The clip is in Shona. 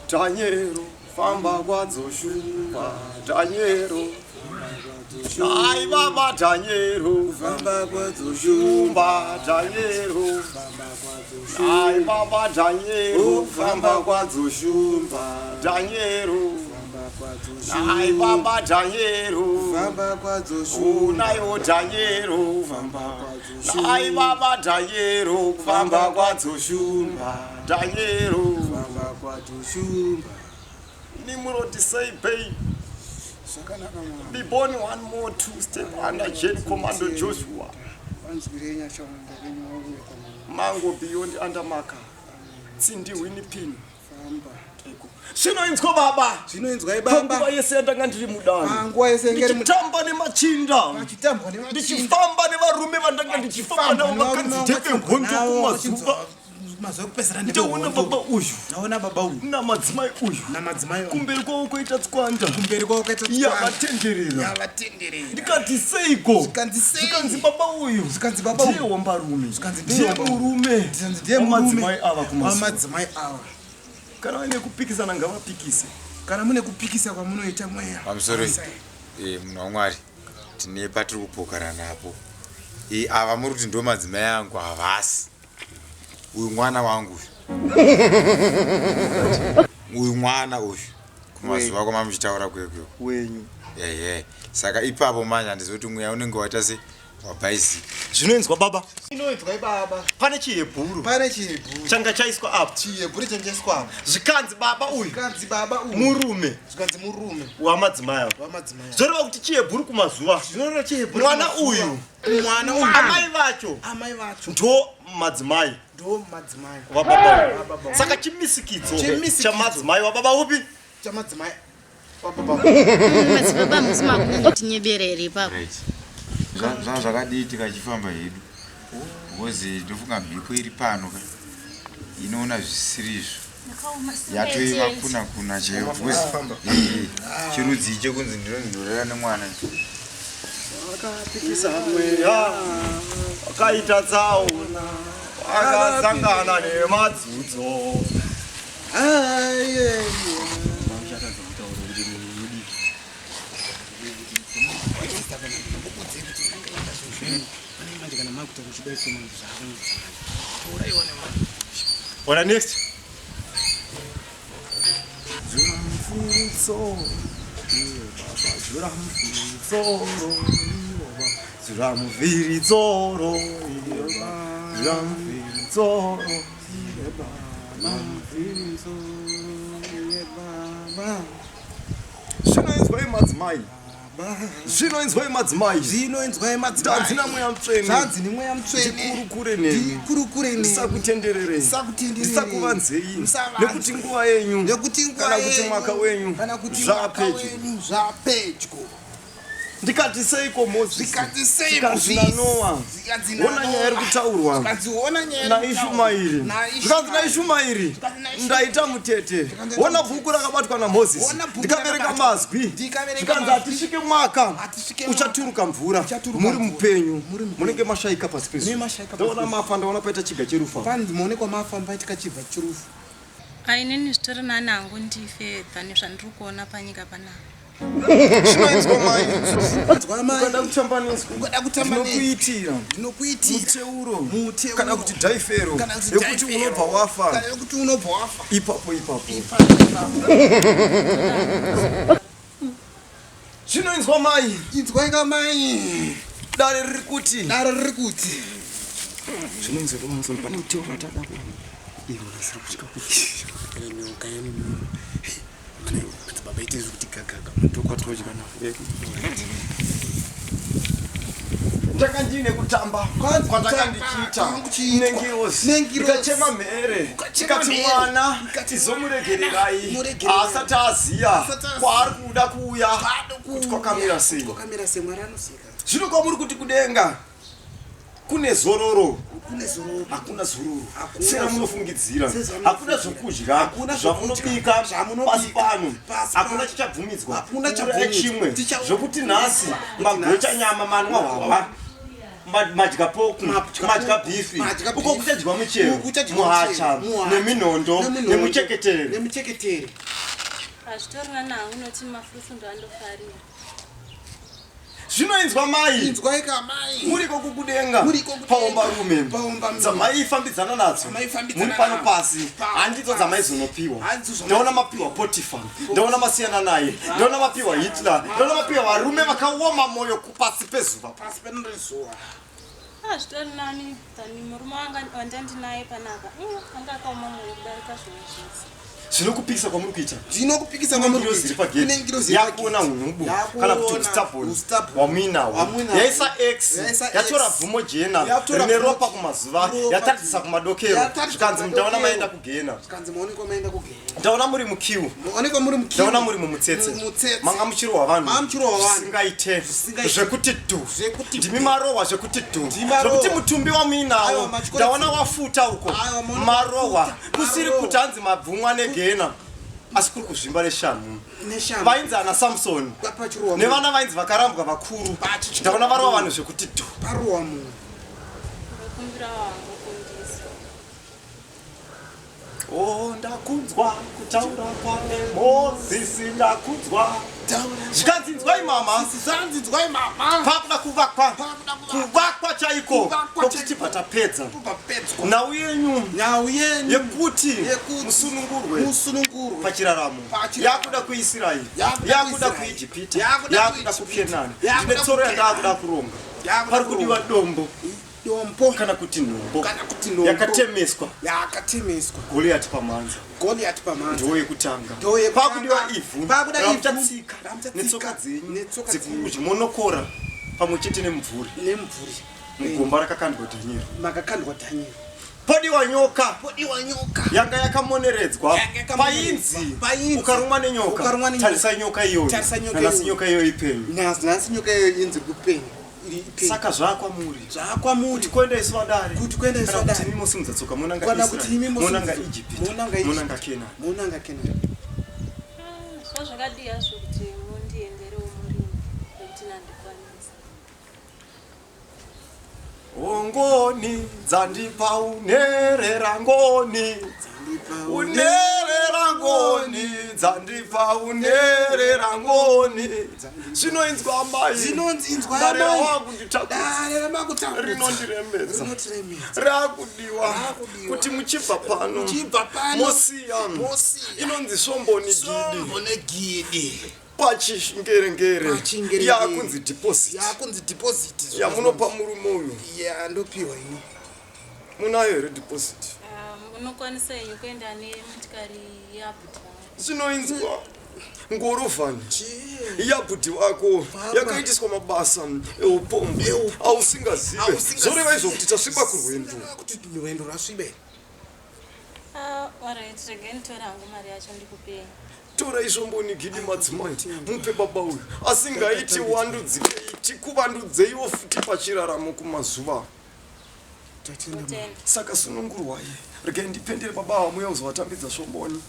Daniero, famba kwadzo shumba, Daniero. Ai baba Daniero, famba kwadzo shumba, Daniero. Ai baba Daniero, famba kwadzo shumba, Daniero. Ai baba Daniero, famba kwadzo shumba, nayo Daniero, famba. Ai baba Daniero, famba kwadzo shumba, Daniero, famba kwadzo shumba. Nimrod say pay. Be born 1 more 2 step under Gen Commando Joshua. Mango beyond under marker. Cindy Winnie Pin. Zvinoinzwa baba. Zvinoinzwa ibaba. Nguva yese yandanga ndiri mudano. Nguva yese ngeri ndichitamba nemachinda. Ndichitamba nemachinda. Ndichifamba nevarume vandanga ndichifamba navo vakanzi teke ngondo kumazuva. Ndaona baba uyu. Naona baba uyu. Namadzimai uyu. Namadzimai. Kumberi kwavo koita tswanda. Kumberi kwavo koita tswanda. Yavatenderera. Yavatenderera. Ndikati seiko. Zikanzi baba uyu. Zikanzi baba uyu. Ndiye wambarume. Ndiye murume. Ndiye madzimai ava kumazuva. Madzimai ava. Kana vane kupikisana ngavapikise. Kana mune kupikisa kwamunoita mweya. Pamusoro munhu waMwari tine patiri kupokana napo. Ava muri kuti ndo madzimai angu havasi. Uyu mwana wangu uyu mwana uyu kumazuva kwamamuchitaura kwekwe wenyu saka ipapo manje handizoti mweya unenge waita se wabhaizika. Zvinoinzwa baba. Zvinoinzwa ibaba. Pane chihebhuru. Pane chihebhuru. Changa chaiswa apo. Chihebhuru changaiswa apo. Zvikanzi baba uyu. Zvikanzi baba uyu. Murume. Zvikanzi murume. Wamadzimai. Wamadzimai. Zvoreva kuti chihebhuru kumazuva. Zvinoreva chihebhuru. Mwana uyu. Mwana uyu. Amai vacho. Amai vacho. Ndo madzimai. Ndo madzimai. Wababa. Saka chimisikidzo chamadzimai wababa upi? Chamadzimai. Wababa. Madzibaba muzimakuru tinyeberere ipapo. Zvakadii tikachifamba hedu because ndofunga mhiko iri pano ka inoona zvisirizvo yatoiva kuna chaivo chirudzi chekunzi ndinondorera nemwana akapikisa mweya akaita tsaona akasangana nemadzidzo What are next? Zvinoinzwa madzimai. Zvinoinzwa madzimai. Tanzi namweya mutsvene. Tanzi nemweya mutsvene. Ndikurukure nemi. Ndikurukure nemi. Ndisakutendererei. Ndisakutendererei. Ndisakuvanzei. Nekuti nguva yenyu. Nekuti nguva yenyu. Kana kuti mwaka wenyu. Kana kuti mwaka wenyu. Zvapedyo. Ndikati seiko Moses. Ndikati seiko Moses. Noa. Ona nyaya iri kutaurwa. Ndadziona nyaya iri naIshumairi. Ndikanzi naIshumairi. Ndaita mutete. Ona bhuku rakabatwa naMoses. Ndikabereka mazwi. Ndikanzi atisvike mwaka. Uchaturuka mvura. Muri mupenyu. Munenge mashaika pasi pezuva. Ndaona mafa ndaona paita chiga cherufu. Pandimonekwa mafa paitika chibva cherufu. Ainini zvitori nani hangu ndife pane zvandiri kuona panyika panapa. Zvinoinzwa mai. Ukada kutambaniswa. Ndinokuitira. Muteuro. Kana kuti dhaifero. Yekuti unobva wafa. Ipapo. Zvinoinzwa mai. Inzwa mai. Dare riri kuti. Zvinoinzwa pamusoro pane muteuro watada kuona. Ivo nasiri kusvika kuti. Baba ite zvikuti gagaga mutokwatodya nafu ndakandine kutamba kwandakandichiita nengirozi ndikachema mhere ndikati mwana tizomuregererai asati aziya kwaari kuda kuuya kuti kwakamira sei. Zvino kwamuri kuti kudenga kune zororo. Hakuna zororo. Sera munofungidzira. Hakuna zvokudya. Zvamunobika pasi pano. Hakuna chichabvumidzwa. Hakuna chimwe. Zvokuti nhasi magocha nyama manwa hwahwa. madya poku madya beef uko kuchadyiwa muchero muhacha neminondo nemucheketere hazvitorina nangu noti mafurutsu ndo andofarira zvinoinzwa mai inzwai kamai muriko kukudenga paomba rume dzamaifambidzana nadzo muri pano pasi handidzo dzamaizonopiwa ndaona mapiwa potifa ndaona masiyana naye ndaona mapiwa hitler ndaona mapiwa varume vakaoma mwoyo pasi pezuva hazvitori nani tani murume wandandinaye panapa anga akaoma mwoyo kudarika zvimwe zvese zvinokupikisa kwamuri kuita zvinokupikisa yakuona hunhubu kana kuti utstabhoni wamuinawo yaisa x yatora bvumo jena rine ropa kumazuva yatadzisa kumadokero zvikanzi ndaona maenda kugena ndaona muri mukiu ndaona muri mumutsetse manga muchirohwa vanhu zvisingaite zvekuti dhu ndimi marohwa zvekuti dhu zvekuti mutumbi wamuinawo ndaona wafuta uko marohwa kusiri kuti hanzi mabvumwa negena asi kuri kuzvimba neshamu vainzi ana samsoni nevana vainzi vakarambwa vakuru ndaona varova vanhu zvekuti dhu ndakunzwa kutaura kwaMozisi ndakunzwa zvikanzinzwai mama pakuda kuvakwa chaiko kokuchibva tapedza nhau yenyu yekuti musunungurwe pachiraramo yakuda kuisraeri yakuda kuijipita yakuda kukenani ndine tsoro yandakuda kuronga pari kudiwa dombo kana kuti nhombo yakatemeswa Goliath pamanza ndo yekutanga pakudiwa ivhu ramuchatsika netsoka dzenyu dzekurudyi monokora pamwe chete nemvuri mugomba rakakandwa Dhanieri podiwa nyoka yanga yakamoneredzwa painzi ukarumwa nenyoka tarisa nyoka iyoyo nanasi nyoka iyoyo ipenyu saka zvakwamuri kuti kuendaiswa dare kana kuti imi musimudzatsoka monanga Egypt monanga Canaan so zvakadiya zvokuti mundienderewo murimi kuti nandikwanisa ngoni dzandipa unerera ngoni unerera ngoni dzandipa unerera ngoni zvinoinzwa mai dare wangu nditakudza rinondiremedza rakudiwa kuti muchibva pano mosiya inonzi svomboni gidi pachingerengere yakunzi deposit yamunopa murume uyu ndopiwa ini munayo here deposit unokwanisa yenyu kuenda nemotikari yabhuti zvinoinzwa ngorovhani yabhuti wako yakaitiswa mabasa eupombe ausingazive zoreva izvo kuti tasviba kurwendo rasvibe alright regeni tora hangu mari yacho ndikupei tora izvomboni gidi madzimai mupe baba uyu asingaiti wandudzikeiti kuvandudzeiwo futi pachiraramo kumazuva saka sunungurwai regai ndipendere baba vamuya uzovatambidza svomboni